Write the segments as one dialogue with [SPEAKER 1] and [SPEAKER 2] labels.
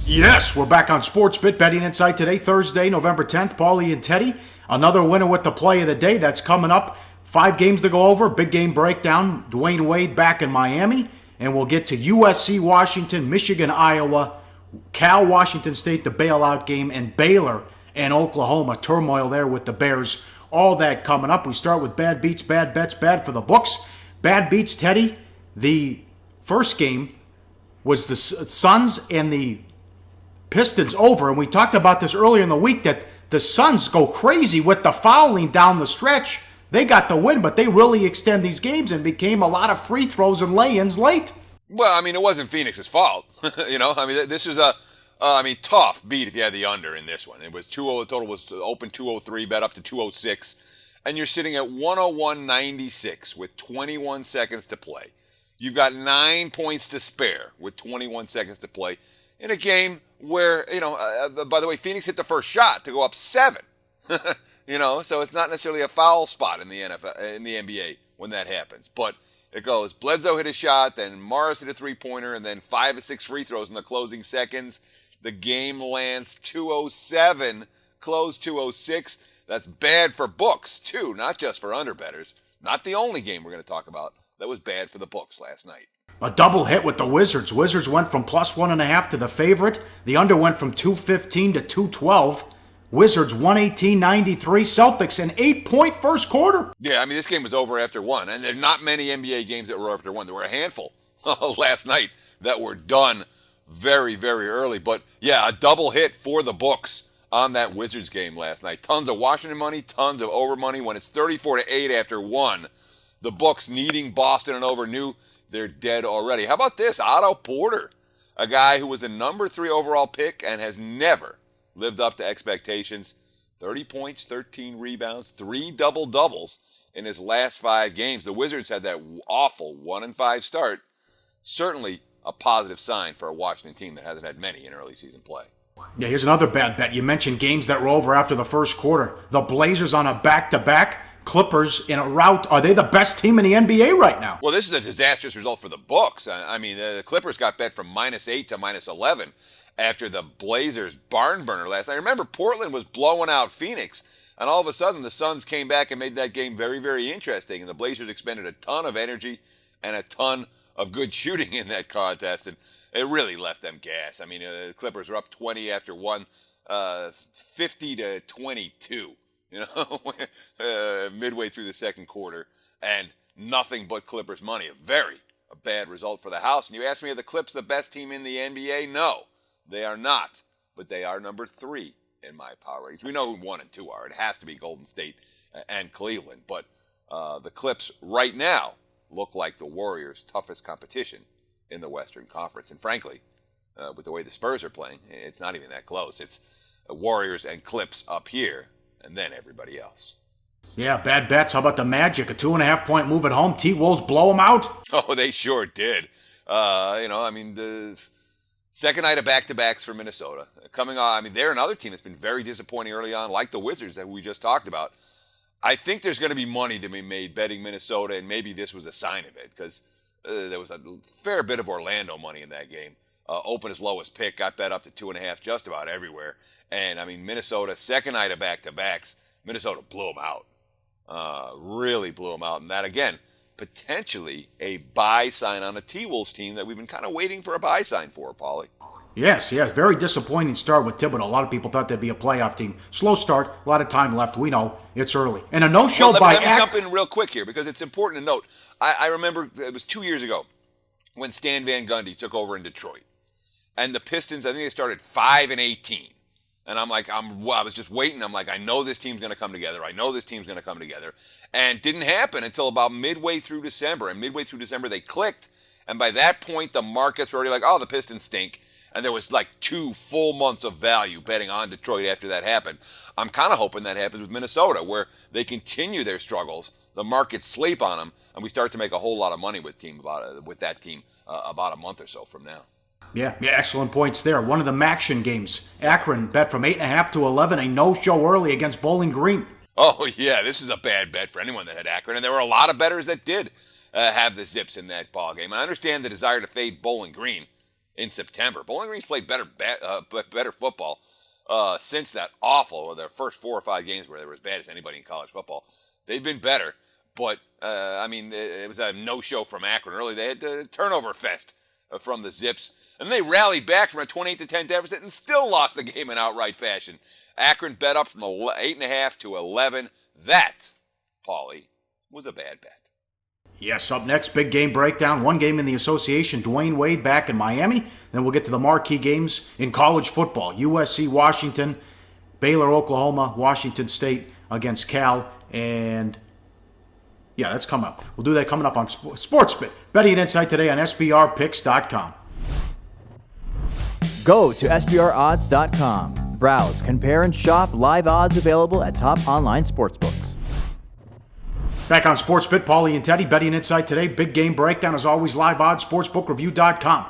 [SPEAKER 1] Yes, we're back on SportsBIT Betting Insight today, Thursday, November 10th. Pauly and Teddy, another winner with the play of the day. That's coming up. 5 games to go over. Big game breakdown. Dwyane Wade back in Miami. And we'll get to USC, Washington, Michigan, Iowa, Cal, Washington State, the bailout game, and Baylor and Oklahoma. Turmoil there with the Bears. All that coming up. We start with bad beats, bad bets, bad for the books. Bad beats, Teddy. The first game was the Suns and the Pistons over, and we talked about this earlier in the week that the Suns go crazy with the fouling down the stretch. They got the win, but they really extend these games and became a lot of free throws and lay-ins late.
[SPEAKER 2] Well, I mean, it wasn't Phoenix's fault. This is a tough beat if you had the under in this one. It was 2-0, the total was open 203, bet up to 206, and you're sitting at 101.96 with 21 seconds to play. You've got 9 points to spare with 21 seconds to play in a game where, by the way, Phoenix hit the first shot to go up 7. So it's not necessarily a foul spot in the NFL, in the NBA when that happens. But it goes, Bledsoe hit a shot, then Morris hit a three-pointer, and then 5 or 6 free throws in the closing seconds. The game lands 207, closed 206. That's bad for books, too, not just for underbettors. Not the only game we're going to talk about that was bad for the books last night.
[SPEAKER 1] A double hit with the Wizards. Wizards went from plus 1.5 to the favorite. The under went from 215 to 212. Wizards 118-93. Celtics an 8-point first quarter.
[SPEAKER 2] Yeah, I mean, this game was over after 1. And there are not many NBA games that were over after 1. There were a handful last night that were done very, very early. But, yeah, a double hit for the books on that Wizards game last night. Tons of Washington money, tons of over money. When it's 34-8 after 1, the books needing Boston and over knew they're dead already. How about this? Otto Porter, a guy who was a number 3 overall pick and has never lived up to expectations. 30 points, 13 rebounds, 3 double-doubles in his last 5 games. The Wizards had that awful 1-5 start. Certainly a positive sign for a Washington team that hasn't had many in early season play.
[SPEAKER 1] Yeah, here's another bad bet. You mentioned games that were over after the first quarter. The Blazers on a back-to-back. Clippers in a rout. Are they the best team in the NBA right now?
[SPEAKER 2] Well, this is a disastrous result for the books. I mean, the Clippers got bet from -8 to -11 after the Blazers barn burner last night. Remember, Portland was blowing out Phoenix, and all of a sudden the Suns came back and made that game very, very interesting, and the Blazers expended a ton of energy and a ton of good shooting in that contest, and it really left them gas. I mean, the Clippers were up 20 after 1, 50-22. Midway through the second quarter, and nothing but Clippers money. A bad result for the house. And you ask me, are the Clips the best team in the NBA? No, they are not. But they are number 3 in my power ratings. We know who 1 and 2 are. It has to be Golden State and Cleveland. But the Clips right now look like the Warriors' toughest competition in the Western Conference. And frankly, with the way the Spurs are playing, it's not even that close. It's Warriors and Clips up here, and then everybody else.
[SPEAKER 1] Yeah, bad bets. How about the Magic? A 2.5-point move at home. T-Wolves blow them out?
[SPEAKER 2] Oh, they sure did. The second night of back-to-backs for Minnesota. Coming on, they're another team that's been very disappointing early on, like the Wizards that we just talked about. I think there's going to be money to be made betting Minnesota, and maybe this was a sign of it, because there was a fair bit of Orlando money in that game. Open as low as pick, got bet up to 2.5 just about everywhere. And, Minnesota, second night of back-to-backs, Minnesota blew them out. Really blew them out. And that, again, potentially a buy sign on a T-Wolves team that we've been kind of waiting for a buy sign for, Pauly.
[SPEAKER 1] Yes. Very disappointing start with Thibodeau. A lot of people thought they'd be a playoff team. Slow start, a lot of time left. We know it's early. And a no-show
[SPEAKER 2] Let me jump in real quick here, because it's important to note. I remember it was 2 years ago when Stan Van Gundy took over in Detroit. And the Pistons, I think they started 5-18. And I was just waiting. I'm like, I know this team's going to come together. And didn't happen until about midway through December. And midway through December, they clicked. And by that point, the markets were already like, oh, the Pistons stink. And there was like 2 full months of value betting on Detroit after that happened. I'm kind of hoping that happens with Minnesota, where they continue their struggles. The markets sleep on them. And we start to make a whole lot of money with that team about a month or so from now.
[SPEAKER 1] Yeah, excellent points there. One of the Maction games. Akron bet from 8.5 to 11, a no-show early against Bowling Green.
[SPEAKER 2] Oh, yeah, this is a bad bet for anyone that had Akron. And there were a lot of bettors that did have the Zips in that ball game. I understand the desire to fade Bowling Green. in September. Bowling Green's played better football since that awful, or their first 4 or 5 games where they were as bad as anybody in college football. They've been better, but it was a no-show from Akron early. They had a turnover fest from the Zips, and they rallied back from a 28-10 deficit and still lost the game in outright fashion. Akron bet up from 8.5 to 11. That, Pauly, was a bad bet.
[SPEAKER 1] Yes, up next, big game breakdown. One game in the association, Dwyane Wade back in Miami. Then we'll get to the marquee games in college football. USC, Washington, Baylor, Oklahoma, Washington State against Cal. And yeah, that's coming up. We'll do that coming up on SportsBIT. Betting Insight today on SBRpicks.com.
[SPEAKER 3] Go to SBRodds.com. Browse, compare, and shop live odds available at top online sportsbooks.
[SPEAKER 1] Back on SportsBIT, Pauly and Teddy, Betting Insight today. Big game breakdown, as always, live odds, sportsbookreview.com.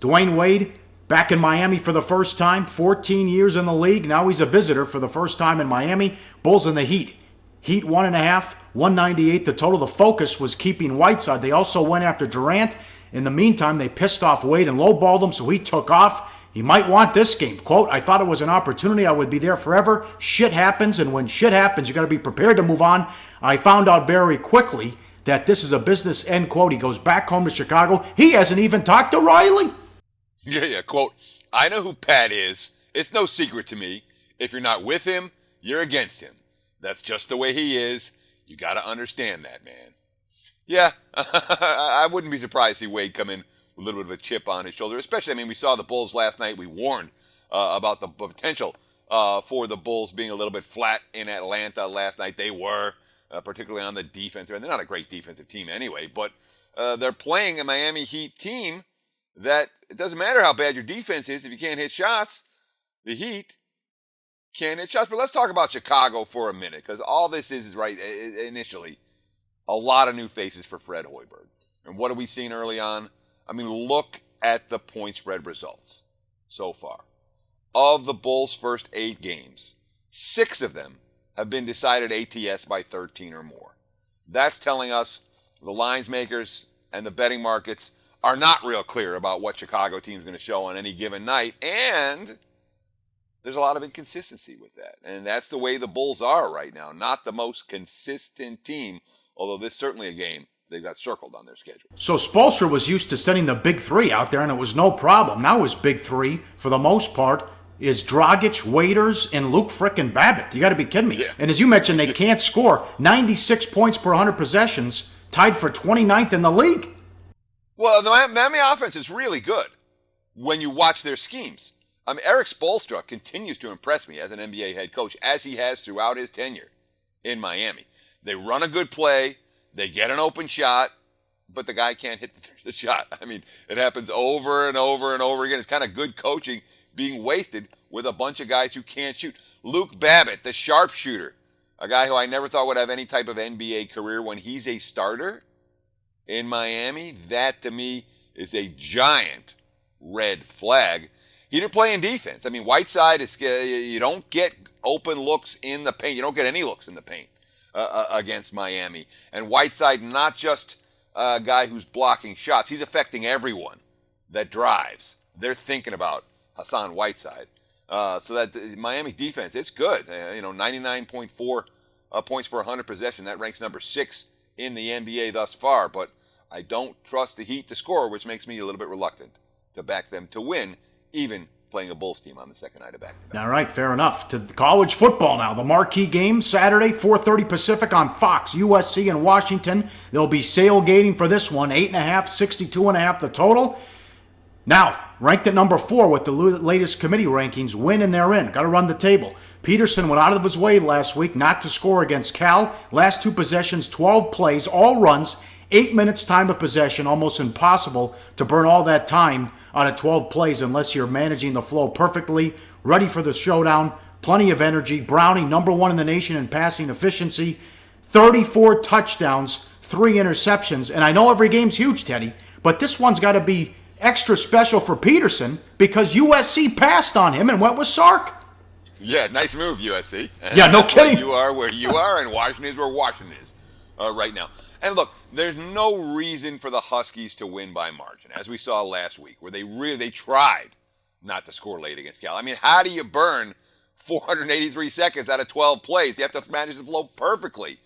[SPEAKER 1] Dwyane Wade back in Miami for the first time, 14 years in the league. Now he's a visitor for the first time in Miami. Bulls in the Heat. Heat 1.5, 198 the total. The focus was keeping Whiteside. They also went after Durant. In the meantime, they pissed off Wade and lowballed him, so he took off. He might want this game. Quote, I thought it was an opportunity. I would be there forever. Shit happens, and when shit happens, you got to be prepared to move on. I found out very quickly that this is a business, end quote. He goes back home to Chicago. He hasn't even talked to Riley.
[SPEAKER 2] Yeah, quote, I know who Pat is. It's no secret to me. If you're not with him, you're against him. That's just the way he is. You got to understand that, man. Yeah, I wouldn't be surprised to see Wade come in with a little bit of a chip on his shoulder, especially, we saw the Bulls last night. We warned about the potential for the Bulls being a little bit flat in Atlanta last night. They were, particularly on the defense. They're not a great defensive team anyway, but they're playing a Miami Heat team that it doesn't matter how bad your defense is if you can't hit shots. The Heat can't hit shots. But let's talk about Chicago for a minute, because all this is right initially a lot of new faces for Fred Hoiberg. And what have we seen early on? Look at the point spread results so far. Of the Bulls' first 8 games, 6 of them have been decided ATS by 13 or more. That's telling us the lines makers and the betting markets are not real clear about what Chicago team's going to show on any given night, and there's a lot of inconsistency with that. And that's the way the Bulls are right now. Not the most consistent team, although this is certainly a game they've got circled on their schedule.
[SPEAKER 1] So Spoelstra was used to sending the big 3 out there, and it was no problem. Now his big 3, for the most part, is Dragic, Waiters, and Luke frickin' Babbitt. You got to be kidding me.
[SPEAKER 2] Yeah.
[SPEAKER 1] And as you mentioned, they can't score. 96 points per 100 possessions, tied for 29th in the league.
[SPEAKER 2] Well, the Miami offense is really good when you watch their schemes. Eric Spoelstra continues to impress me as an NBA head coach, as he has throughout his tenure in Miami. They run a good play. They get an open shot, but the guy can't hit the shot. It happens over and over and over again. It's kind of good coaching being wasted with a bunch of guys who can't shoot. Luke Babbitt, the sharpshooter, a guy who I never thought would have any type of NBA career when he's a starter in Miami. That, to me, is a giant red flag. He didn't play in defense. Whiteside is, you don't get open looks in the paint. You don't get any looks in the paint against Miami. And Whiteside, not just a guy who's blocking shots. He's affecting everyone that drives. They're thinking about Hassan Whiteside. So that Miami defense, it's good. 99.4 points per 100 possession. That ranks number 6 in the NBA thus far. But I don't trust the Heat to score, which makes me a little bit reluctant to back them to win, even playing a Bulls team on the second night of back-to-back.
[SPEAKER 1] All right, fair enough. To college football now. The marquee game, Saturday, 4:30 Pacific on Fox. USC and Washington. They'll be sailgating for this one. 8.5, 62.5 the total. Now, ranked at number 4 with the latest committee rankings, win and they're in. Got to run the table. Petersen went out of his way last week not to score against Cal. Last 2 possessions, 12 plays, all runs, 8 minutes time of possession. Almost impossible to burn all that time out of 12 plays unless you're managing the flow perfectly. Ready for the showdown. Plenty of energy. Browning, number 1 in the nation in passing efficiency. 34 touchdowns, 3 interceptions. And I know every game's huge, Teddy, but this one's got to be extra special for Petersen because USC passed on him and went with Sark.
[SPEAKER 2] Yeah, nice move, USC.
[SPEAKER 1] Yeah, no kidding.
[SPEAKER 2] You are where you are, and Washington is where Washington is right now. And look, there's no reason for the Huskies to win by margin, as we saw last week, where they tried not to score late against Cal. I mean, how do you burn 483 seconds out of 12 plays? You have to manage the flow perfectly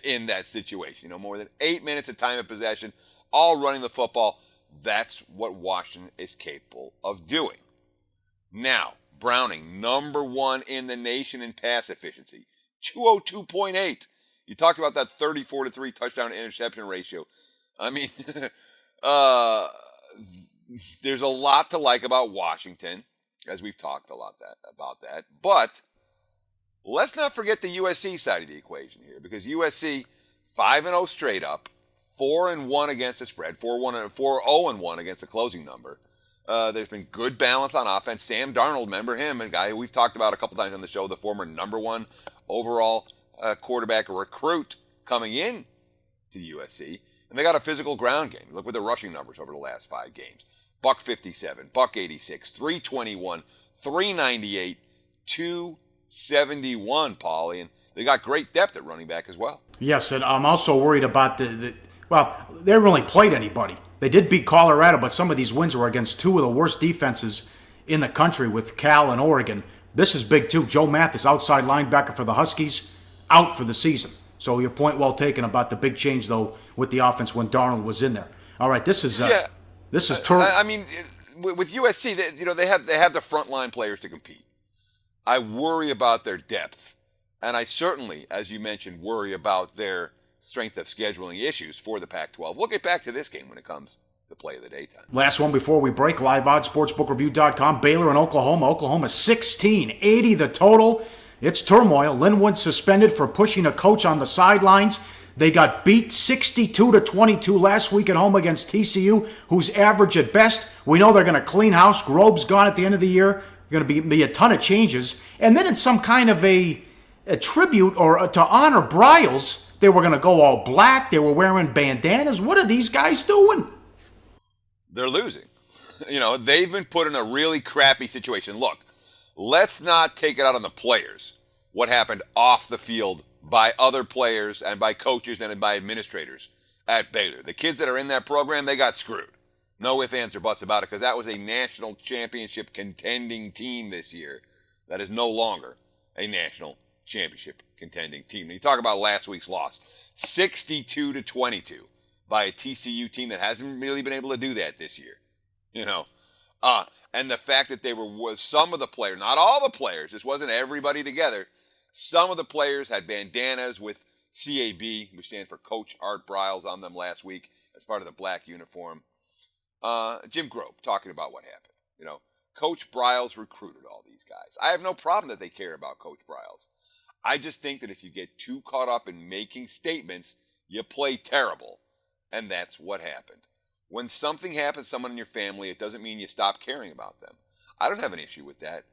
[SPEAKER 2] in that situation. More than 8 minutes of time of possession, all running the football. That's what Washington is capable of doing. Now, Browning, number 1 in the nation in pass efficiency, 202.8. You talked about that 34-3 touchdown interception ratio. I mean, there's a lot to like about Washington, as we've talked a lot about that. But let's not forget the USC side of the equation here, because USC 5-0 straight up, 4-1 against the spread, 4-0-1 against the closing number. There's been good balance on offense. Sam Darnold, remember him, a guy who we've talked about a couple times on the show, the former number 1 overall quarterback recruit coming in to the USC. And they got a physical ground game. Look at the rushing numbers over the last 5 games. $157, $186, 321, 398, 271, Pauly. And they got great depth at running back as well.
[SPEAKER 1] Yes, and I'm also worried about they haven't really played anybody. They did beat Colorado, but some of these wins were against 2 of the worst defenses in the country with Cal and Oregon. This is big, too. Joe Mathis, outside linebacker for the Huskies, out for the season. So your point well taken about the big change, though, with the offense when Darnold was in there. All right, this is
[SPEAKER 2] I mean, with USC, they have the frontline players to compete. I worry about their depth, and I certainly, as you mentioned, worry about their strength of scheduling issues for the Pac-12. We'll get back to this game when it comes to play of the daytime.
[SPEAKER 1] Last one before we break. Live odds, sportsbookreview.com. Baylor and Oklahoma. Oklahoma 16, 80 the total. It's turmoil. Linwood suspended for pushing a coach on the sidelines. They got beat 62-22 last week at home against TCU, who's average at best. We know they're going to clean house. Grobe's gone at the end of the year. Going to be a ton of changes. And then in some kind of a tribute or to honor Bryles, they were going to go all black. They were wearing bandanas. What are these guys doing?
[SPEAKER 2] They're losing. They've been put in a really crappy situation. Look, let's not take it out on the players, what happened off the field by other players and by coaches and by administrators at Baylor. The kids that are in that program, they got screwed. No ifs, ands, or buts about it, because that was a national championship contending team this year that is no longer a national championship contending team. You talk about last week's loss, 62-22 by a TCU team that hasn't really been able to do that this year. And the fact that they were some of the players, not all the players, this wasn't everybody together. Some of the players had bandanas with CAB, which stands for Coach Art Bryles, on them last week as part of the black uniform. Jim Grobe talking about what happened. Coach Bryles recruited all these guys. I have no problem that they care about Coach Bryles. I just think that if you get too caught up in making statements, you play terrible. And that's what happened. When something happens to someone in your family, it doesn't mean you stop caring about them. I don't have an issue with that.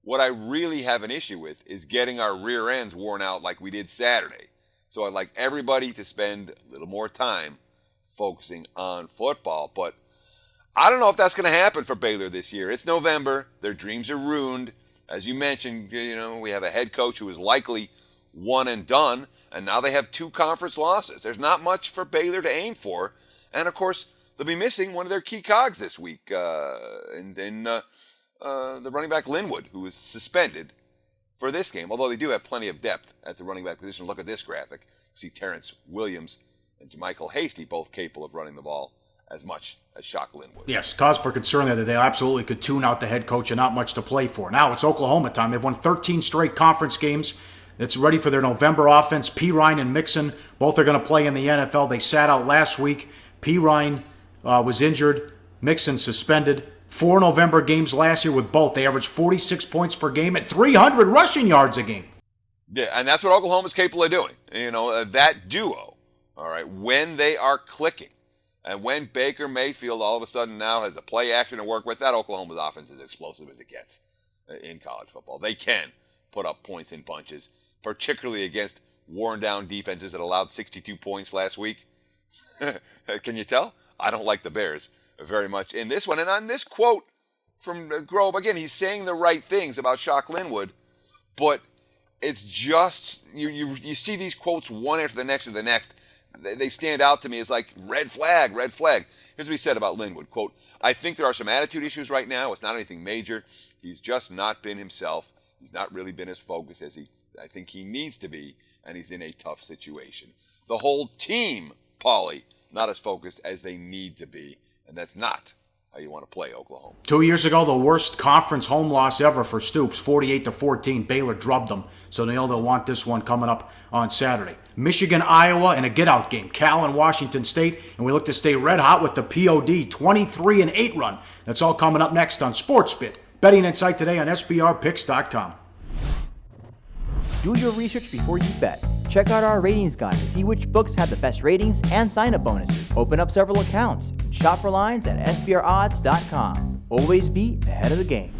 [SPEAKER 2] What I really have an issue with is getting our rear ends worn out like we did Saturday. So I'd like everybody to spend a little more time focusing on football. But I don't know if that's going to happen for Baylor this year. It's November. Their dreams are ruined. As you mentioned, we have a head coach who is likely one and done, and now they have 2 conference losses. There's not much for Baylor to aim for. And, of course, they'll be missing one of their key cogs this week, the running back Linwood, who is suspended for this game, although they do have plenty of depth at the running back position. Look at this graphic. You see Terrence Williams and JaMychal Hasty both capable of running the ball as much as Shock Linwood.
[SPEAKER 1] Yes, cause for concern there that they absolutely could tune out the head coach and not much to play for. Now it's Oklahoma time. They've won 13 straight conference games. It's ready for their November offense. Perine and Mixon, both are going to play in the NFL. They sat out last week. Perine was injured. Mixon suspended. 4 November games last year with both. They averaged 46 points per game at 300 rushing yards a game.
[SPEAKER 2] Yeah, and that's what Oklahoma's capable of doing. That duo, all right, when they are clicking, and when Baker Mayfield all of a sudden now has a play action to work with, that Oklahoma's offense is explosive as it gets in college football. They can put up points in bunches, particularly against worn-down defenses that allowed 62 points last week. Can you tell? I don't like the Bears very much in this one. And on this quote from Grobe, again, he's saying the right things about Shock Linwood, but it's just, you see these quotes one after the next, they stand out to me as like red flag, red flag. Here's what he said about Linwood, quote, I think there are some attitude issues right now. It's not anything major. He's just not been himself. He's not really been as focused as I think he needs to be, and he's in a tough situation. The whole team, Pauly, not as focused as they need to be, and that's not how you want to play Oklahoma.
[SPEAKER 1] 2 years ago, the worst conference home loss ever for Stoops, 48-14. Baylor drubbed them, so they know they'll want this one coming up on Saturday. Michigan, Iowa, in a get-out game. Cal and Washington State, and we look to stay red hot with the POD 23-8 run. That's all coming up next on SportsBIT. Betting Insight today on SBRPicks.com.
[SPEAKER 3] Do your research before you bet. Check out our ratings guide to see which books have the best ratings and sign-up bonuses. Open up several accounts and shop for lines at SBRodds.com. Always be ahead of the game.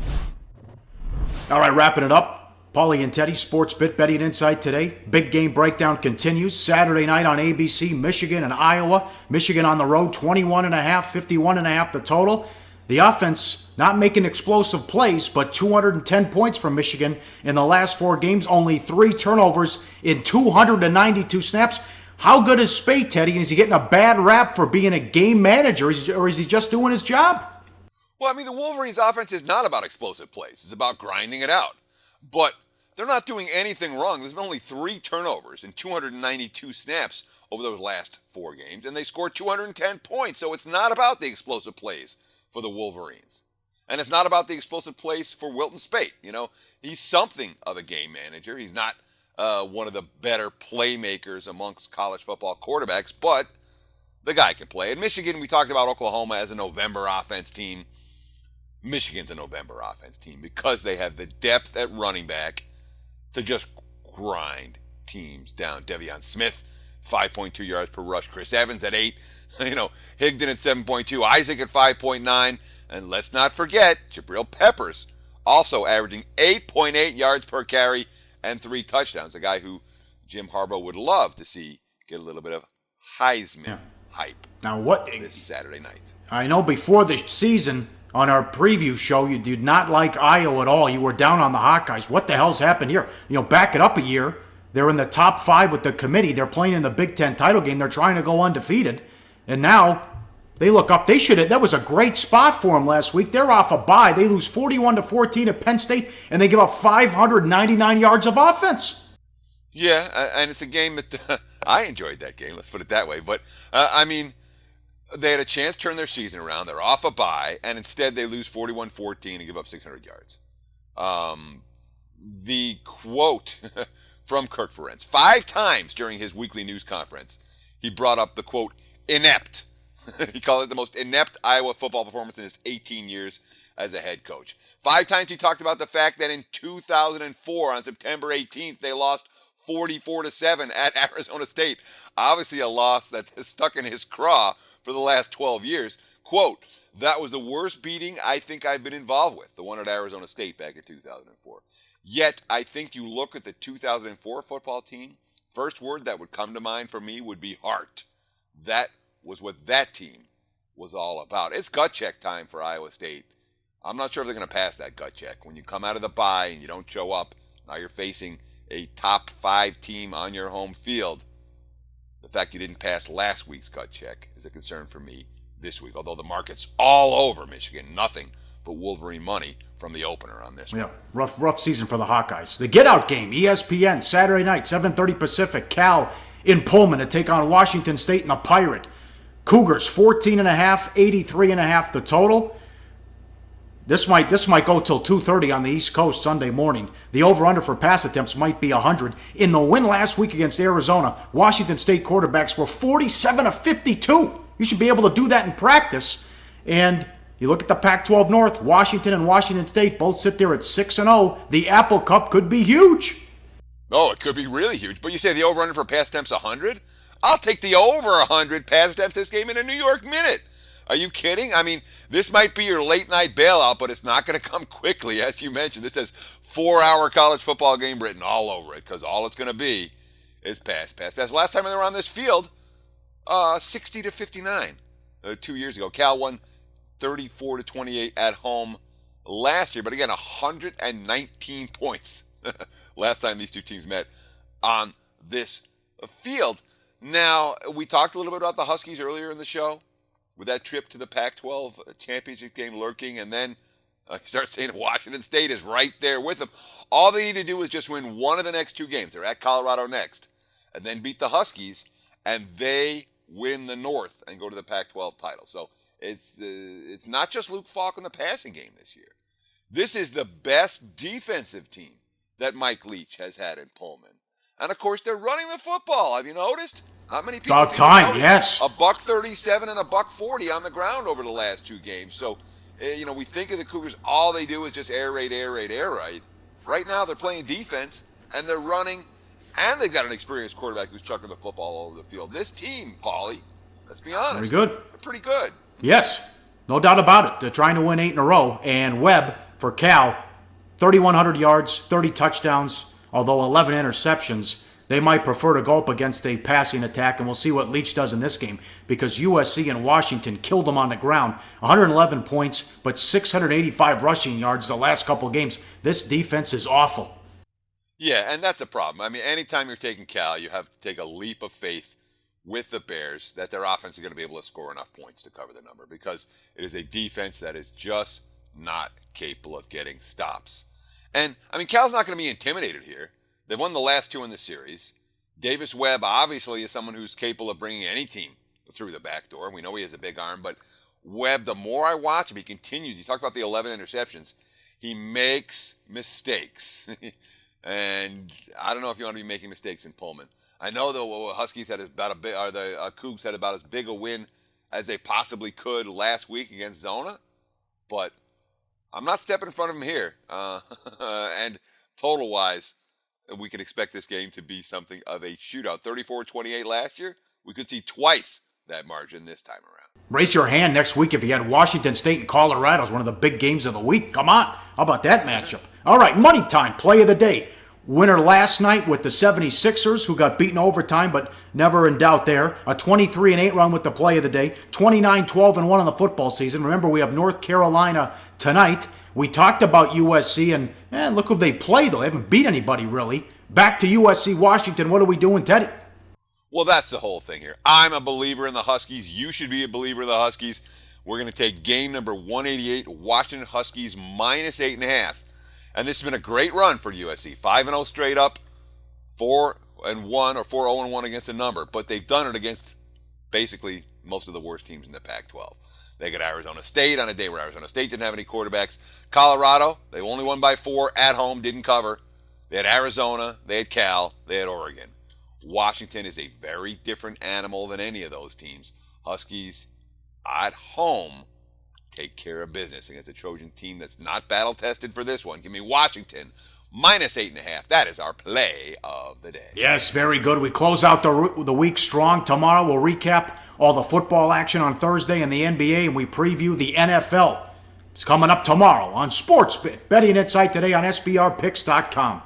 [SPEAKER 1] All right, wrapping it up. Pauly and Teddy, SportsBIT Betting Insight today. Big game breakdown continues. Saturday night on ABC, Michigan and Iowa. Michigan on the road, 21.5, 51.5 the total. The offense not making explosive plays, but 210 points from Michigan in the last 4 games. Only 3 turnovers in 292 snaps. How good is Spade, Teddy? And is he getting a bad rap for being a game manager, or is he just doing his job?
[SPEAKER 2] Well, I mean, the Wolverines' offense is not about explosive plays. It's about grinding it out. But they're not doing anything wrong. There's been only 3 turnovers in 292 snaps over those last 4 games, and they scored 210 points. So it's not about the explosive plays for the Wolverines. And it's not about the explosive plays for Wilton Speight. You know, he's something of a game manager. He's not one of the better playmakers amongst college football quarterbacks, but the guy can play. In Michigan, we talked about Oklahoma as a November offense team. Michigan's a November offense team because they have the depth at running back to just grind teams down. Devion Smith, 5.2 yards per rush. Chris Evans at 8. Higdon at 7.2. Isaac at 5.9. And let's not forget, Jabril Peppers also averaging 8.8 yards per carry and 3 touchdowns. A guy who Jim Harbaugh would love to see get a little bit of Heisman hype
[SPEAKER 1] Now, what
[SPEAKER 2] this Saturday night.
[SPEAKER 1] I know before the season on our preview show, you did not like Iowa at all. You were down on the Hawkeyes. What the hell's happened here? Back it up a year. They're in the top 5 with the committee. They're playing in the Big Ten title game. They're trying to go undefeated. And now they look up. They should have. That was a great spot for them last week. They're off a bye. They lose 41-14 at Penn State, and they give up 599 yards of offense.
[SPEAKER 2] Yeah, and it's a game that I enjoyed that game. Let's put it that way. But they had a chance to turn their season around. They're off a bye, and instead they lose 41-14 and give up 600 yards. The quote from Kirk Ferentz, 5 times during his weekly news conference, he brought up the quote, inept. He called it the most inept Iowa football performance in his 18 years as a head coach. 5 times he talked about the fact that in 2004, on September 18th, they lost 44-7 at Arizona State. Obviously a loss that has stuck in his craw for the last 12 years. Quote, that was the worst beating I think I've been involved with, the one at Arizona State back in 2004. Yet, I think you look at the 2004 football team, first word that would come to mind for me would be heart. That was what that team was all about. It's gut check time for Iowa State. I'm not sure if they're going to pass that gut check. When you come out of the bye and you don't show up, now you're facing a top 5 team on your home field. The fact you didn't pass last week's gut check is a concern for me this week. Although the market's all over Michigan, nothing but Wolverine money from the opener on this one.
[SPEAKER 1] Yeah, rough season for the Hawkeyes. The get-out game, ESPN, Saturday night, 7:30 Pacific. Cal in Pullman to take on Washington State and the Pirate. Cougars, 14.5, 83.5 the total. This might go till 2:30 on the East Coast Sunday morning. The over-under for pass attempts might be 100. In the win last week against Arizona, Washington State quarterbacks were 47 of 52. You should be able to do that in practice. And you look at the Pac-12 North, Washington and Washington State both sit there at 6-0. The Apple Cup could be huge.
[SPEAKER 2] Oh, it could be really huge. But you say the over-under for pass attempts 100? I'll take the over 100 pass attempts this game in a New York minute. Are you kidding? I mean, this might be your late-night bailout, but it's not going to come quickly. As you mentioned, this has 4-hour college football game written all over it because all it's going to be is pass. Last time they were on this field, 60-59, 2 years ago. Cal won 34-28 at home last year, but again, 119 points last time these two teams met on this field. Now, we talked a little bit about the Huskies earlier in the show, with that trip to the Pac-12 championship game lurking, and then you start saying Washington State is right there with them. All they need to do is just win one of the next two games. They're at Colorado next, and then beat the Huskies, and they win the North and go to the Pac-12 title. So it's not just Luke Falk in the passing game this year. This is the best defensive team that Mike Leach has had in Pullman. And, of course, they're running the football. Have you noticed? Not many people.
[SPEAKER 1] About time, yes.
[SPEAKER 2] $137 and $140 on the ground over the last two games. So, we think of the Cougars, all they do is just air raid. Right now, they're playing defense, and they're running, and they've got an experienced quarterback who's chucking the football all over the field. This team, Pauly, let's be honest.
[SPEAKER 1] Very good.
[SPEAKER 2] They're pretty good.
[SPEAKER 1] Yes, no doubt about it. They're trying to win 8 in a row. And Webb, for Cal, 3,100 yards, 30 touchdowns, although 11 interceptions. They might prefer to go up against a passing attack, and we'll see what Leach does in this game, because USC and Washington killed them on the ground. 111 points, but 685 rushing yards the last couple games. This defense is awful.
[SPEAKER 2] Yeah, and that's a problem. I mean, anytime you're taking Cal, you have to take a leap of faith with the Bears that their offense is going to be able to score enough points to cover the number, because it is a defense that is just not capable of getting stops. And, I mean, Cal's not going to be intimidated here. They've won the last two in the series. Davis Webb obviously is someone who's capable of bringing any team through the back door. We know he has a big arm, but Webb, the more I watch him, he continues. You talked about the 11 interceptions. He makes mistakes. And I don't know if you want to be making mistakes in Pullman. I know the Huskies had about the Cougs had about as big a win as they possibly could last week against Zona, but I'm not stepping in front of him here. And total-wise, we could expect this game to be something of a shootout. 34-28 last year. We could see twice that margin this time around.
[SPEAKER 1] Raise your hand next week if you had Washington State and Colorado as one of the big games of the week. Come on. How about that matchup? All right, money time, play of the day. Winner last night with the 76ers, who got beaten overtime, but never in doubt there. A 23-8 run with the play of the day. 29-12-1 in the football season. Remember, we have North Carolina tonight. We talked about USC, and look who they play, though. They haven't beat anybody, really. Back to USC Washington. What are we doing, Teddy?
[SPEAKER 2] Well, that's the whole thing here. I'm a believer in the Huskies. You should be a believer in the Huskies. We're going to take game number 188, Washington Huskies minus 8.5. And this has been a great run for USC. 5-0 straight up, 4-1 or 4-0-1 against a number. But they've done it against basically most of the worst teams in the Pac-12. They got Arizona State on a day where Arizona State didn't have any quarterbacks. Colorado, they only won by 4 at home, didn't cover. They had Arizona, they had Cal, they had Oregon. Washington is a very different animal than any of those teams. Huskies at home take care of business against a Trojan team that's not battle-tested for this one. Give me Washington minus 8.5. That is our play of the day.
[SPEAKER 1] Yes, very good. We close out the week strong. Tomorrow we'll recap all the football action on Thursday in the NBA, and we preview the NFL. It's coming up tomorrow on SportsBIT. Betting Insight today on SBRPicks.com.